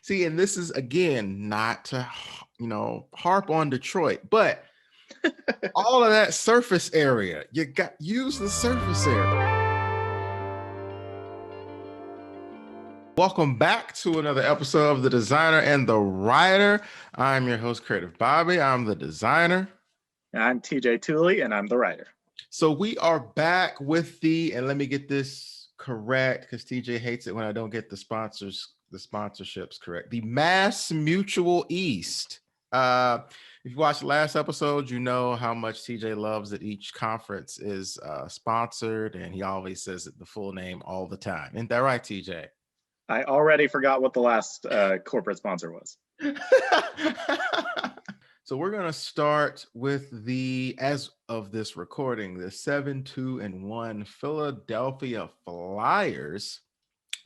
See, and this is again not to harp on Detroit, but all of that surface area, you got use the surface area. Welcome back to another episode of The Designer and the Writer. I'm your host, Creative Bobbie. I'm the designer. I'm TJ Tooley, and I'm the writer. So we are back with and let me get this correct because TJ hates it when I don't get the sponsorships correct. The MassMutual East. If you watched the last episode, you know how much TJ loves that each conference is sponsored, and he always says the full name all the time. Isn't that right, TJ? I already forgot what the last corporate sponsor was. So we're going to start with as of this recording, the 7-2-1 Philadelphia Flyers.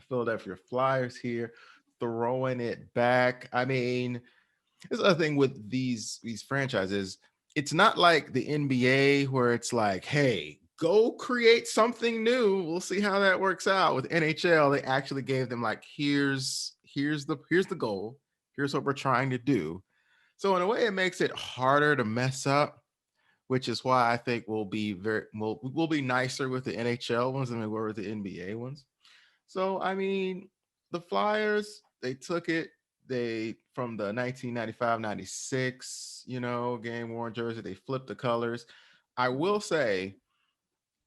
Philadelphia Flyers here throwing it back. I mean, this is the thing with these franchises. It's not like the NBA where it's like, hey, go create something new. We'll see how that works out. With NHL, they actually gave them like, here's the goal. Here's what we're trying to do. So in a way, it makes it harder to mess up, which is why I think we'll be nicer with the NHL ones than we were with the NBA ones. So I mean, the Flyers, they took it. They from the 1995-96, game worn jersey, they flipped the colors. I will say,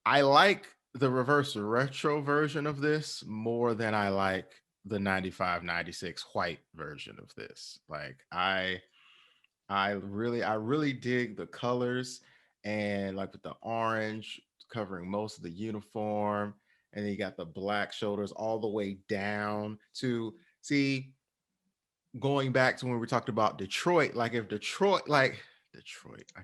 I like the reverse retro version of this more than I like the 95-96 white version of this. Like I really dig the colors, and like with the orange covering most of the uniform, and then you got the black shoulders all the way down to see. Going back to when we talked about Detroit, like if Detroit, I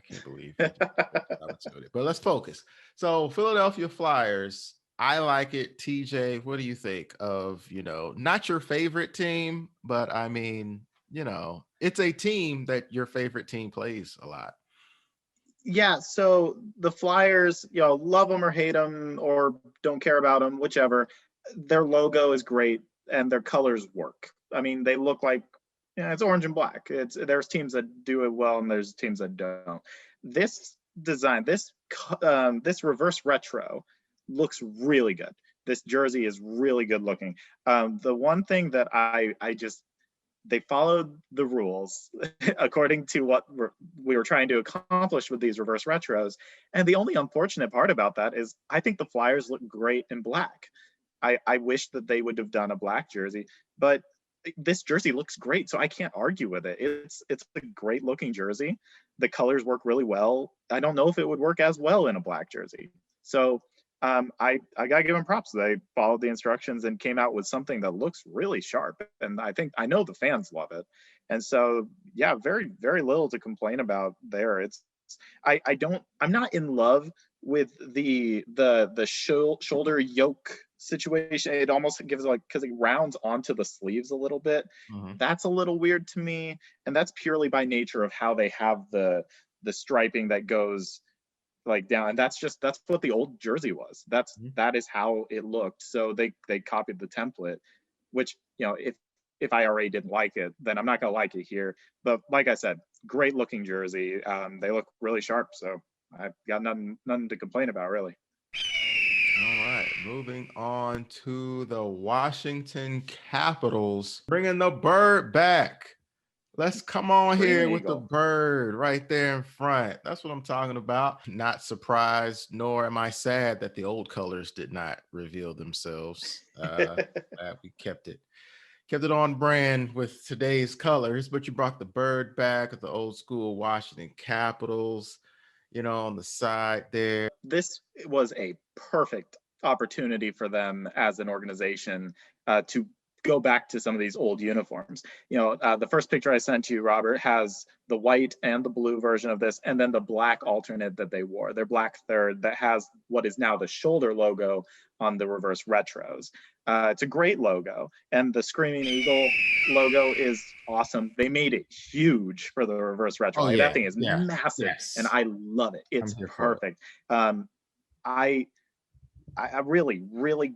can't believe it. But let's focus. So Philadelphia Flyers, I like it. TJ, what do you think of, not your favorite team, but I mean, it's a team that your favorite team plays a lot. Yeah, so the Flyers, love them or hate them or don't care about them, whichever. Their logo is great and their colors work. I mean, they look like, it's orange and black. There's teams that do it well and there's teams that don't. This design, this reverse retro looks really good. This jersey is really good looking. The one thing that they followed the rules according to what we were trying to accomplish with these reverse retros. And the only unfortunate part about that is I think the Flyers look great in black. I wish that they would have done a black jersey, but this jersey looks great, so I can't argue with it. It's a great looking jersey. The colors work really well. I don't know if it would work as well in a black jersey. So I gotta give them props. They followed the instructions and came out with something that looks really sharp. And I know the fans love it. And so, yeah, very, very little to complain about there. I'm not in love with the shoulder yoke situation. It almost gives because it rounds onto the sleeves a little bit. Mm-hmm. That's a little weird to me. And that's purely by nature of how they have the striping that goes like down, and that's what the old jersey was. That is how it looked. So they copied the template, which if I already didn't like it, then I'm not gonna like it here. But like I said, great looking jersey. They look really sharp, so I've got nothing to complain about really. All right, moving on to the Washington Capitals, bringing the bird back. Let's come on here with the bird right there in front. That's what I'm talking about. Not surprised, nor am I sad that the old colors did not reveal themselves. We kept it on brand with today's colors, but you brought the bird back with the old school Washington Capitals, on the side there. This was a perfect opportunity for them as an organization to go back to some of these old uniforms. The first picture I sent you, Robert, has the white and the blue version of this, and then the black alternate that they wore, their black third that has what is now the shoulder logo on the reverse retros. It's a great logo, and the Screaming Eagle logo is awesome. They made it huge for the reverse retro. That thing is massive, and I love it. It's perfect. I really, really,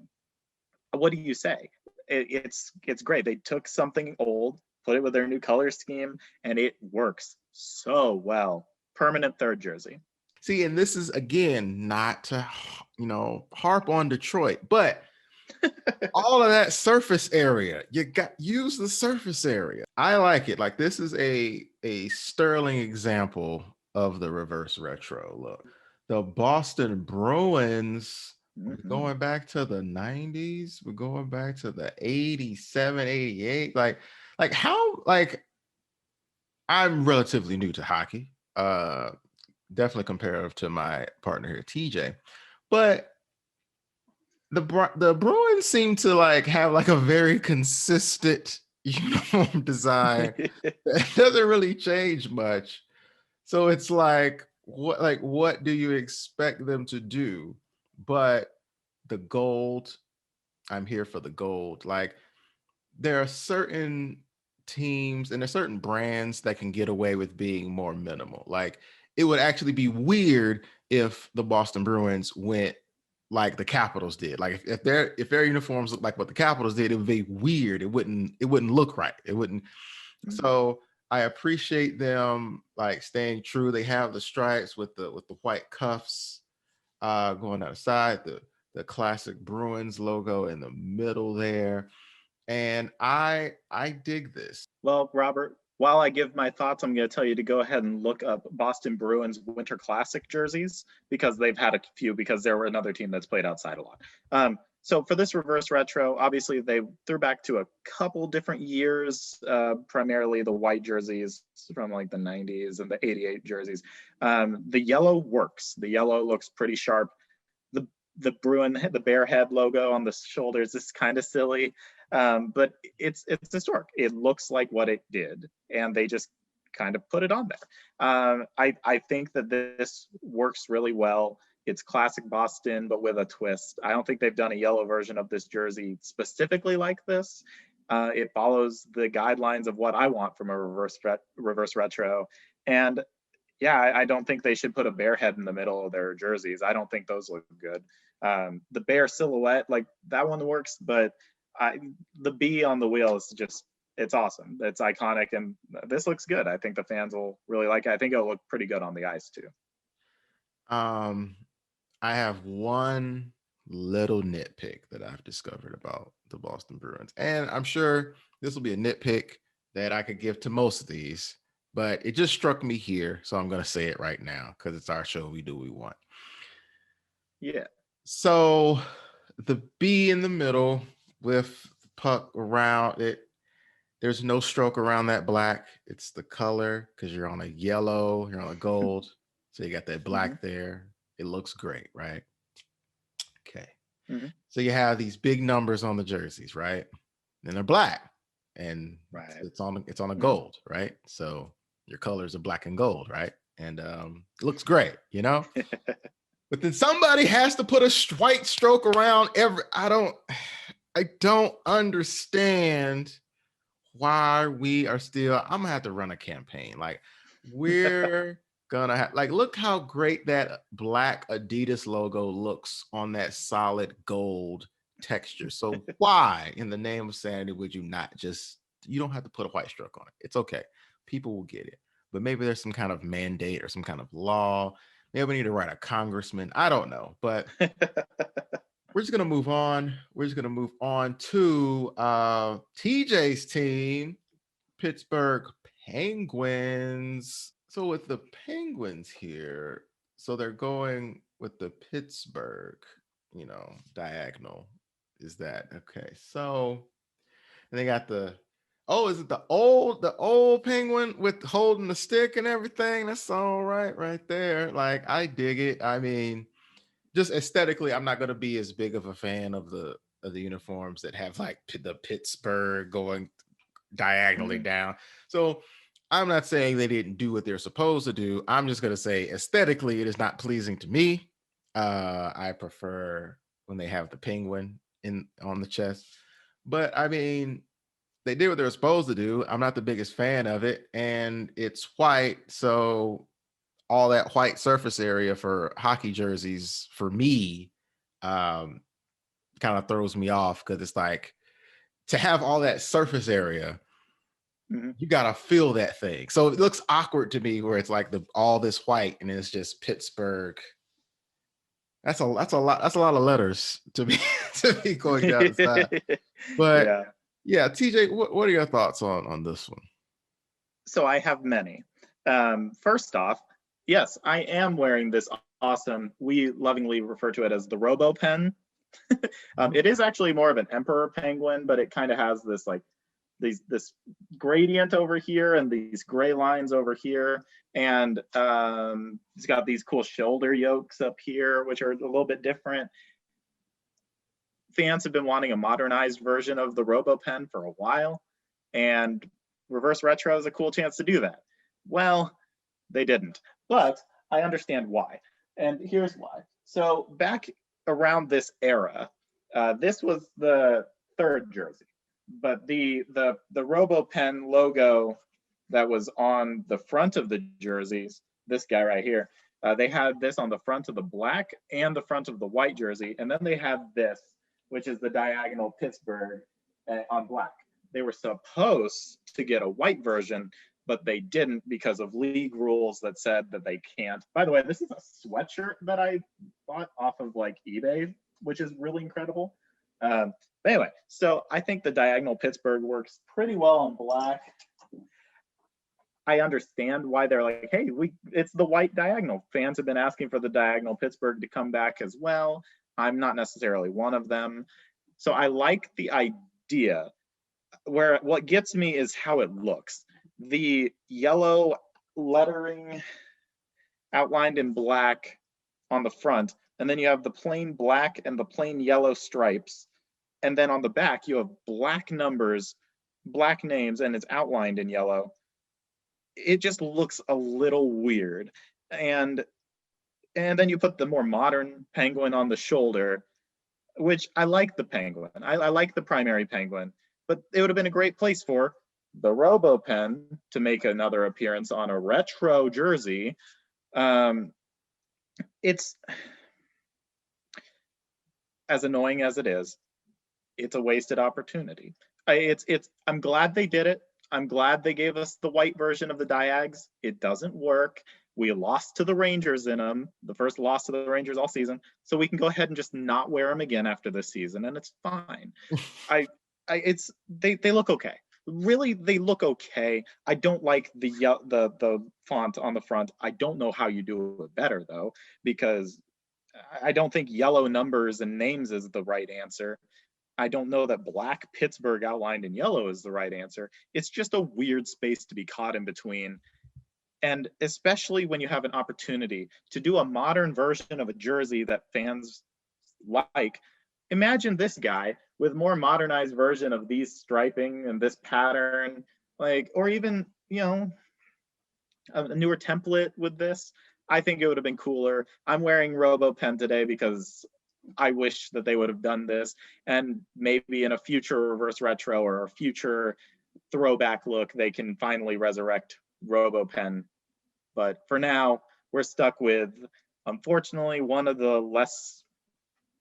what do you say? it's great. They took something old, put it with their new color scheme, and it works so well. Permanent third jersey. See, and this is again not to harp on Detroit, but all of that surface area, you got use the surface area. I like it. Like this is a sterling example of the reverse retro look. The Boston Bruins, we're going back to the 90s, we're going back to the 87, 88. Like how, like, I'm relatively new to hockey. Definitely comparative to my partner here, TJ. But the Bruins seem to like have like a very consistent uniform design that doesn't really change much. So it's like what do you expect them to do? But the gold, I'm here for the gold. Like there are certain teams and there's certain brands that can get away with being more minimal. Like it would actually be weird if the Boston Bruins went like the Capitals did. Like if their uniforms look like what the Capitals did, it would be weird. It wouldn't look right. It wouldn't. So I appreciate them like staying true. They have the stripes with the white cuffs going down the side, the classic Bruins logo in the middle there. And I dig this. Well, Robert, while I give my thoughts, I'm going to tell you to go ahead and look up Boston Bruins Winter Classic jerseys because they've had a few because there were another team that's played outside a lot. So for this reverse retro, obviously they threw back to a couple different years, primarily the white jerseys from like the 90s and the 88 jerseys. The yellow works. The yellow looks pretty sharp. The Bruin, the bear head logo on the shoulders is kind of silly, but it's historic. It looks like what it did, and they just kind of put it on there. I think that this works really well. It's classic Boston, but with a twist. I don't think they've done a yellow version of this jersey specifically like this. It follows the guidelines of what I want from a reverse retro, and yeah, I don't think they should put a bear head in the middle of their jerseys. I don't think those look good. The bear silhouette, like that one works, but the bee on the wheel is just, it's awesome. It's iconic, and this looks good. I think the fans will really like it. I think it'll look pretty good on the ice too. I have one little nitpick that I've discovered about the Boston Bruins, and I'm sure this will be a nitpick that I could give to most of these, but it just struck me here, so I'm going to say it right now because it's our show. We do what we want. Yeah. So the B in the middle with the puck around it, there's no stroke around that black. It's the color because you're on a yellow, you're on a gold. So you got that black there. It looks great, right? Okay. So you have these big numbers on the jerseys, right? And they're black, and it's on a gold, right? So your colors are black and gold, right? And it looks great, you know. But then somebody has to put a white stroke around every. I don't understand why we are still. I'm gonna have to run a campaign. Like we're gonna have, like, look how great that black Adidas logo looks on that solid gold texture. So why in the name of sanity would you not just, you don't have to put a white stroke on it. It's okay. People will get it. But maybe there's some kind of mandate or some kind of law. Maybe we need to write a congressman. I don't know. But we're just gonna move on. We're just gonna move on to TJ's team, Pittsburgh Penguins. So with the Penguins here, so they're going with the Pittsburgh, diagonal. Is that okay? So, and they got is it the old Penguin with holding the stick and everything? That's all right there. Like I dig it. I mean, just aesthetically, I'm not going to be as big of a fan of the uniforms that have like the Pittsburgh going diagonally down. So I'm not saying they didn't do what they're supposed to do. I'm just going to say aesthetically, it is not pleasing to me. I prefer when they have the penguin on the chest. But I mean, they did what they were supposed to do. I'm not the biggest fan of it, and it's white, so all that white surface area for hockey jerseys for me kind of throws me off because it's like to have all that surface area, Mhm. you gotta feel that thing. So it looks awkward to me where it's like all this white and it's just Pittsburgh. That's a lot of letters to be to be going down the side. But Yeah. yeah, TJ, what are your thoughts on this one? So I have many. First off, yes, I am wearing this awesome, we lovingly refer to it as the Robo Pen. It is actually more of an emperor penguin, but it kind of has this like this gradient over here and these gray lines over here, and it's got these cool shoulder yokes up here, which are a little bit different. Fans have been wanting a modernized version of the Robo Pen for a while, and reverse retro is a cool chance to do that. Well, they didn't, but I understand why, and here's why. So back around this era, this was the third jersey, but the Robo Pen logo that was on the front of the jerseys, this guy right here, they had this on the front of the black and the front of the white jersey, and then they had this, which is the diagonal Pittsburgh on black. They were supposed to get a white version, but they didn't because of league rules that said that they can't. By the way, this is a sweatshirt that I bought off of like eBay, which is really incredible. But anyway, so I think the diagonal Pittsburgh works pretty well on black. I understand why they're like, hey, it's the white diagonal. Fans have been asking for the diagonal Pittsburgh to come back as well. I'm not necessarily one of them. So I like the idea. Where what gets me is how it looks. The yellow lettering outlined in black on the front, and then you have the plain black and the plain yellow stripes. And then on the back, you have black numbers, black names, and it's outlined in yellow. It just looks a little weird. And then you put the more modern penguin on the shoulder, which I like the penguin. I like the primary penguin, but it would have been a great place for the Robo Pen to make another appearance on a retro jersey. It's as annoying as it is, it's a wasted opportunity. I'm glad they did it. I'm glad they gave us the white version of the Diags. It doesn't work. We lost to the Rangers in them, the first loss to the Rangers all season. So we can go ahead and just not wear them again after this season, and it's fine. They look okay. Really, they look okay. I don't like the font on the front. I don't know how you do it better though, because I don't think yellow numbers and names is the right answer. I don't know that black Pittsburgh outlined in yellow is the right answer. It's just a weird space to be caught in between. And especially when you have an opportunity to do a modern version of a jersey that fans like, imagine this guy with more modernized version of these striping and this pattern, like, or even, a newer template with this. I think it would have been cooler. I'm wearing Robo Pen today because I wish that they would have done this, and maybe in a future reverse retro or a future throwback look, they can finally resurrect Robo Pen. But for now, we're stuck with, unfortunately, one of the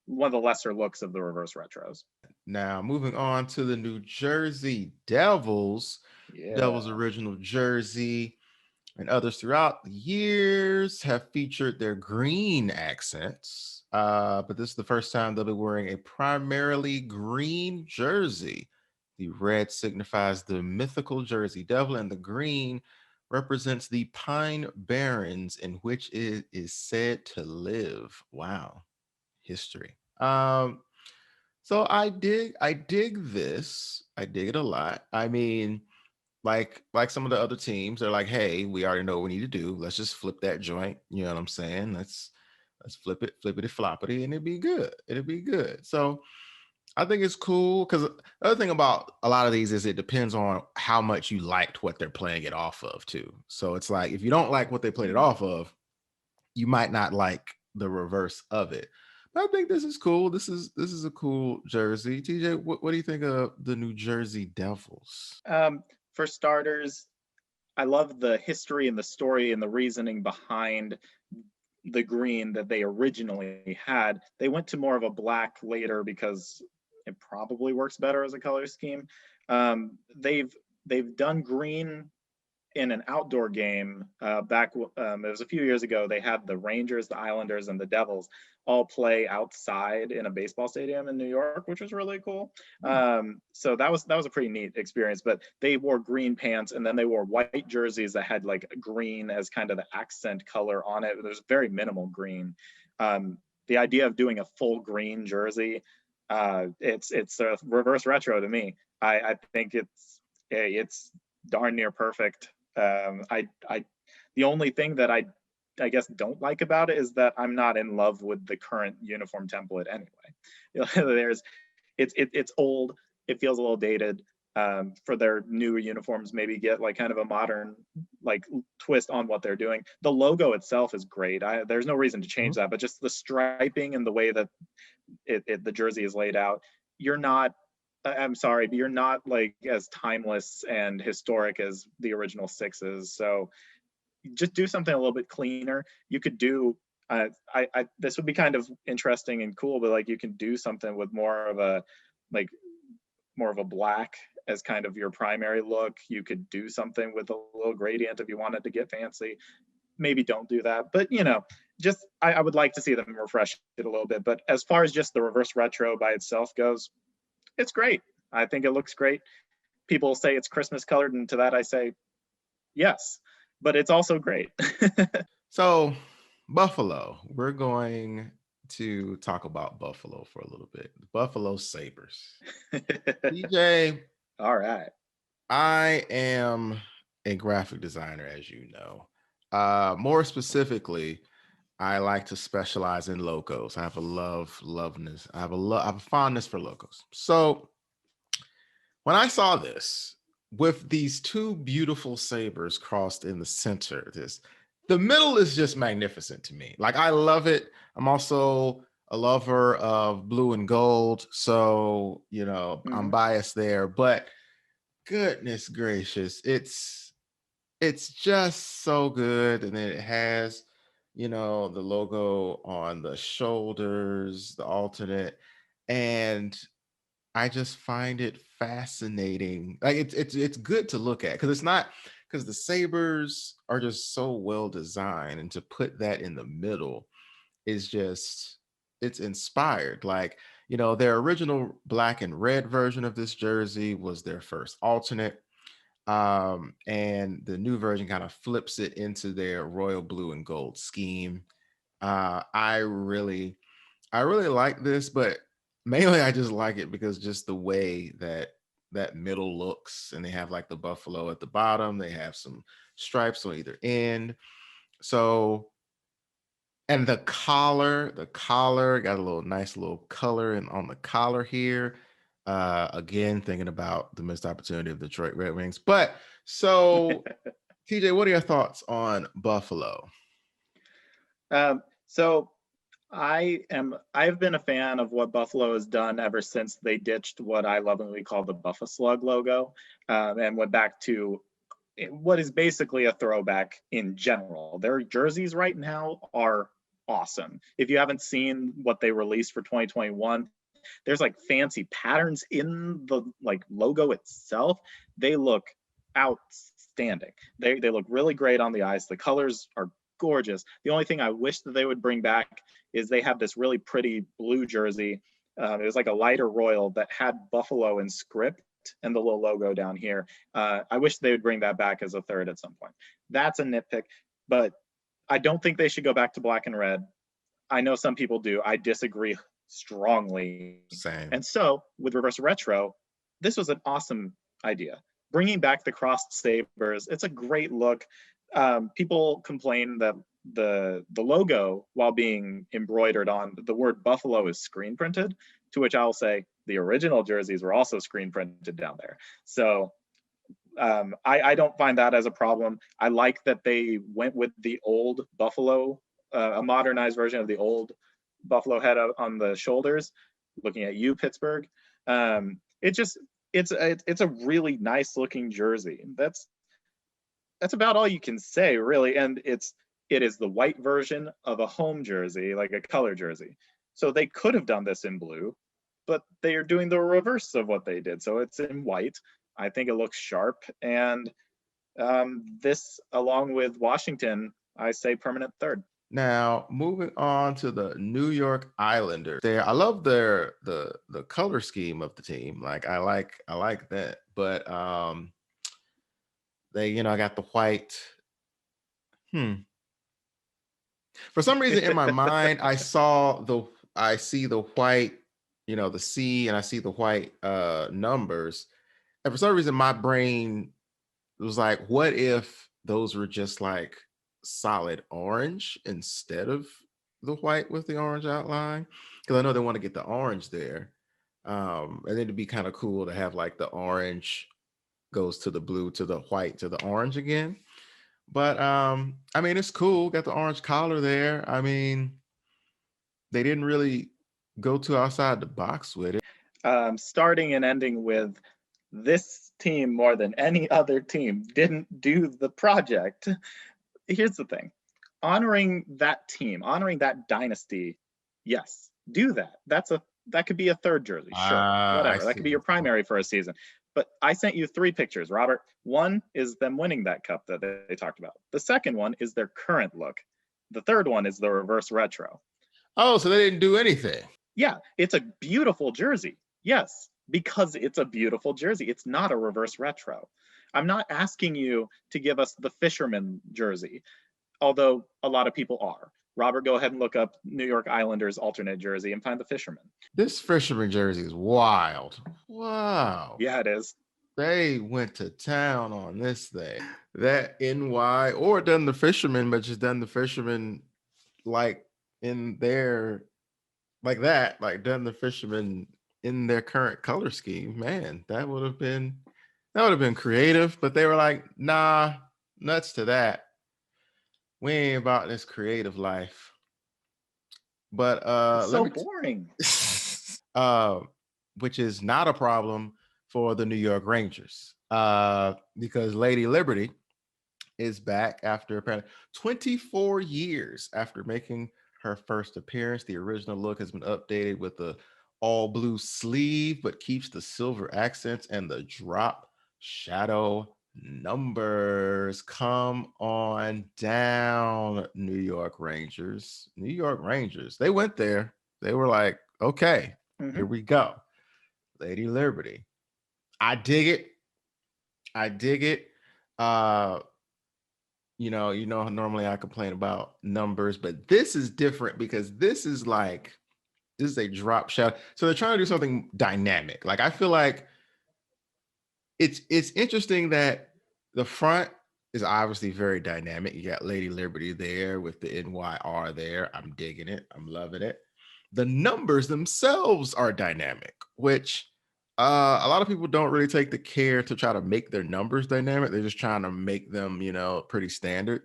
lesser looks of the reverse retros. Now, moving on to the New Jersey Devils, Devils Yeah. original jersey, and others throughout the years have featured their green accents. But this is the first time they'll be wearing a primarily green jersey. The red signifies the mythical Jersey Devil, and the green represents the Pine Barrens in which it is said to live. Wow, history. So I dig this. I dig it a lot. I mean, like some of the other teams, they're like, hey, we already know what we need to do. Let's just flip that joint. You know what I'm saying? Let's flip it, flippity floppity, and it'd be good. It'd be good. So I think it's cool because the other thing about a lot of these is it depends on how much you liked what they're playing it off of too. So it's like if you don't like what they played it off of, you might not like the reverse of it. But I think this is cool. This is a cool jersey. TJ, what do you think of the New Jersey Devils? For starters, I love the history and the story and the reasoning behind the green that they originally had. They went to more of a black later because it probably works better as a color scheme. They've done green in an outdoor game back. It was a few years ago. They had the Rangers, the Islanders, and the Devils all play outside in a baseball stadium in New York, which was really cool. So that was a pretty neat experience. But they wore green pants, and then they wore white jerseys that had like green as kind of the accent color on it. There's very minimal green. The idea of doing a full green jersey, it's a reverse retro to me. I think it's darn near perfect. The only thing that I guess don't like about it is that I'm not in love with the current uniform template anyway. It's old. It feels a little dated. For their new uniforms, maybe get like kind of a modern like twist on what they're doing. The logo itself is great. There's no reason to change that, but just the striping and the way that the jersey is laid out, I'm sorry, but you're not like as timeless and historic as the original sixes. So just do something a little bit cleaner. You could do this would be kind of interesting and cool, but like you can do something with more of a black as kind of your primary look. You could do something with a little gradient if you wanted to get fancy. Maybe don't do that, but just I would like to see them refresh it a little bit. But as far as just the reverse retro by itself goes, it's great. I think it looks great. People say it's Christmas colored, and to that I say yes, but it's also great. So Buffalo, we're going to talk about Buffalo for a little bit. Buffalo Sabres. DJ, all right. I am a graphic designer, as you know. More specifically, I like to specialize in logos. I have a I have a fondness for logos. So when I saw this with these two beautiful sabers crossed in the center, the middle is just magnificent to me. Like, I love it. I'm also a lover of blue and gold, so I'm biased there. But goodness gracious, it's just so good, and then it has the logo on the shoulders, the alternate, and I just find it fascinating. Like, it's good to look at, because the Sabres are just so well designed, and to put that in the middle is just, it's inspired. Like, their original black and red version of this jersey was their first alternate. And the new version kind of flips it into their royal blue and gold scheme. I really like this, but mainly I just like it because just the way that middle looks, and they have like the buffalo at the bottom. They have some stripes on either end. So, and the collar got a nice little color on the collar here. Again, thinking about the missed opportunity of Detroit Red Wings. But so, TJ, what are your thoughts on Buffalo? So I've been a fan of what Buffalo has done ever since they ditched what I lovingly call the Buffa Slug logo, and went back to what is basically a throwback in general. Their jerseys right now are awesome. If you haven't seen what they released for 2021, there's like fancy patterns in the like logo itself. They look outstanding. They look really great on the ice. The colors are gorgeous. The only thing I wish that they would bring back is they have this really pretty blue jersey. It was like a lighter royal that had Buffalo in script and the little logo down here. I wish they would bring that back as a third at some point. That's a nitpick, but I don't think they should go back to black and red. I know some people do. I disagree strongly. Same. And so with reverse retro, this was an awesome idea. Bringing back the crossed sabers, it's a great look. People complain that the logo, while being embroidered on, the word Buffalo is screen printed, to which I'll say the original jerseys were also screen printed down there. So I don't find that as a problem. I like that they went with the old Buffalo, a modernized version of the old Buffalo head on the shoulders, looking at you, Pittsburgh. It's a really nice looking jersey. That's about all you can say, really. And it is the white version of a home jersey, like a color jersey. So they could have done this in blue, but they are doing the reverse of what they did. So it's in white. I think it looks sharp. And this, along with Washington, I say permanent third. Now, moving on to the New York Islanders. There, I love the color scheme of the team. Like I like that. But they, I got the white. For some reason in my mind, I see the white, the C, and I see the white numbers. And for some reason my brain was like, what if those were just like solid orange instead of the white with the orange outline? Because I know they want to get the orange there. And then it'd be kind of cool to have like the orange goes to the blue to the white to the orange again. But I mean, it's cool. Got the orange collar there. I mean, they didn't really go too outside the box with it. Starting and ending with this team more than any other team didn't do the project. Here's the thing. Honoring that team, honoring that dynasty, yes, do that. That could be a third jersey, sure, whatever. That could be your primary for a season. But I sent you 3 pictures, Robert. One is them winning that cup that they talked about. The second one is their current look. The third one is the reverse retro. Oh, so they didn't do anything. Yeah, it's a beautiful jersey. Yes, because it's a beautiful jersey. It's not a reverse retro. I'm not asking you to give us the fisherman jersey, although a lot of people are. Robert, go ahead and look up New York Islanders alternate jersey and find the fisherman. This fisherman jersey is wild. Wow. Yeah, it is. They went to town on this thing. That NY, or done the fisherman, but just done the fisherman like in their, like that, like done the fisherman in their current color scheme. Man, that would have been creative, but they were like, nah, nuts to that. We ain't about this creative life. But it's so boring. Which is not a problem for the New York Rangers. Because Lady Liberty is back after apparently 24 years after making her first appearance. The original look has been updated with the all blue sleeve, but keeps the silver accents and the drop shadow numbers. Come on down, New York Rangers. New York Rangers. They went there. They were like, okay, here we go. Lady Liberty. I dig it. Normally I complain about numbers, but this is different because this is a drop shot. So they're trying to do something dynamic. Like I feel like it's interesting that the front is obviously very dynamic. You got Lady Liberty there with the NYR there. I'm digging it. I'm loving it. The numbers themselves are dynamic, which a lot of people don't really take the care to try to make their numbers dynamic. They're just trying to make them, pretty standard.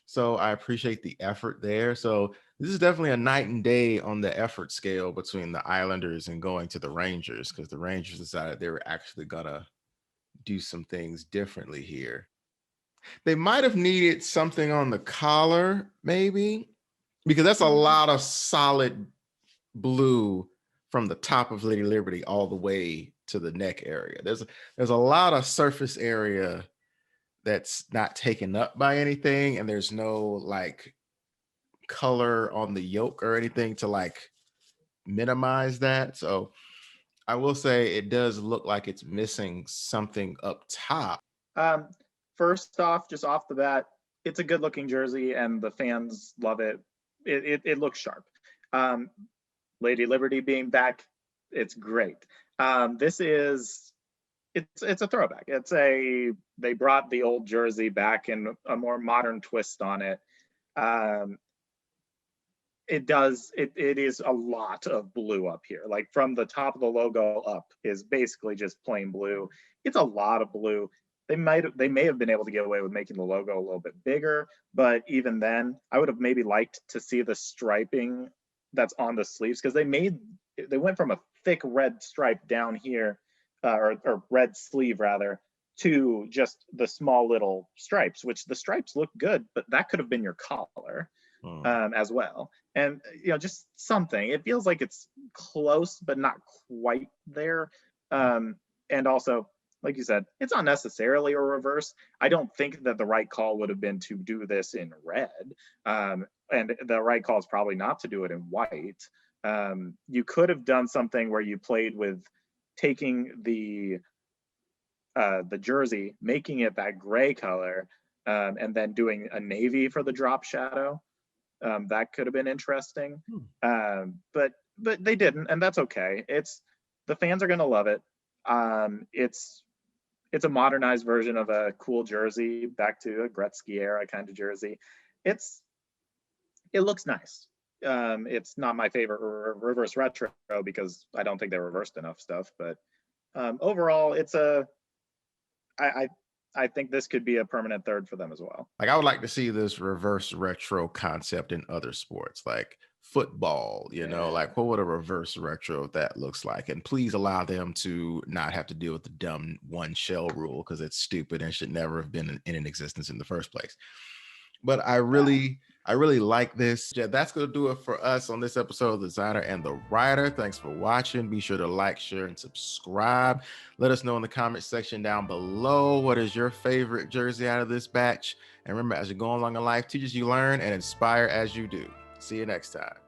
So I appreciate the effort there. So this is definitely a night and day on the effort scale between the Islanders and going to the Rangers, because the Rangers decided they were actually gonna do some things differently here. They might have needed something on the collar, maybe, because that's a lot of solid blue from the top of Lady Liberty all the way to the neck area. There's a lot of surface area that's not taken up by anything, and there's no like color on the yoke or anything to like minimize that. So I will say it does look like it's missing something up top. First off, just off the bat, it's a good looking jersey and the fans love it. It looks sharp. Lady Liberty being back, it's great. This is it's a throwback. They brought the old jersey back in a more modern twist on it. It is a lot of blue up here. Like from the top of the logo up is basically just plain blue. It's a lot of blue. They may have been able to get away with making the logo a little bit bigger, but even then, I would have maybe liked to see the striping that's on the sleeves, because they went from a thick red stripe down here, or red sleeve rather, to just the small little stripes, which the stripes look good, but that could have been your collar. as well. And just something. It feels like it's close, but not quite there. And also, like you said, it's not necessarily a reverse. I don't think that the right call would have been to do this in red. And the right call is probably not to do it in white. You could have done something where you played with taking the jersey, making it that gray color, and then doing a navy for the drop shadow. That could have been interesting. But they didn't, and that's okay. The fans are gonna love it. It's a modernized version of a cool jersey, back to a Gretzky era kind of jersey. It looks nice. It's not my favorite reverse retro because I don't think they reversed enough stuff. But overall, I think this could be a permanent third for them as well. Like, I would like to see this reverse retro concept in other sports, like football, like what would a reverse retro that looks like? And please allow them to not have to deal with the dumb one shell rule, because it's stupid and should never have been in existence in the first place. But I really like this. Yeah, that's going to do it for us on this episode of The Designer and the Writer. Thanks for watching. Be sure to like, share, and subscribe. Let us know in the comment section down below, what is your favorite jersey out of this batch? And remember, as you go along in life, teach as you learn and inspire as you do. See you next time.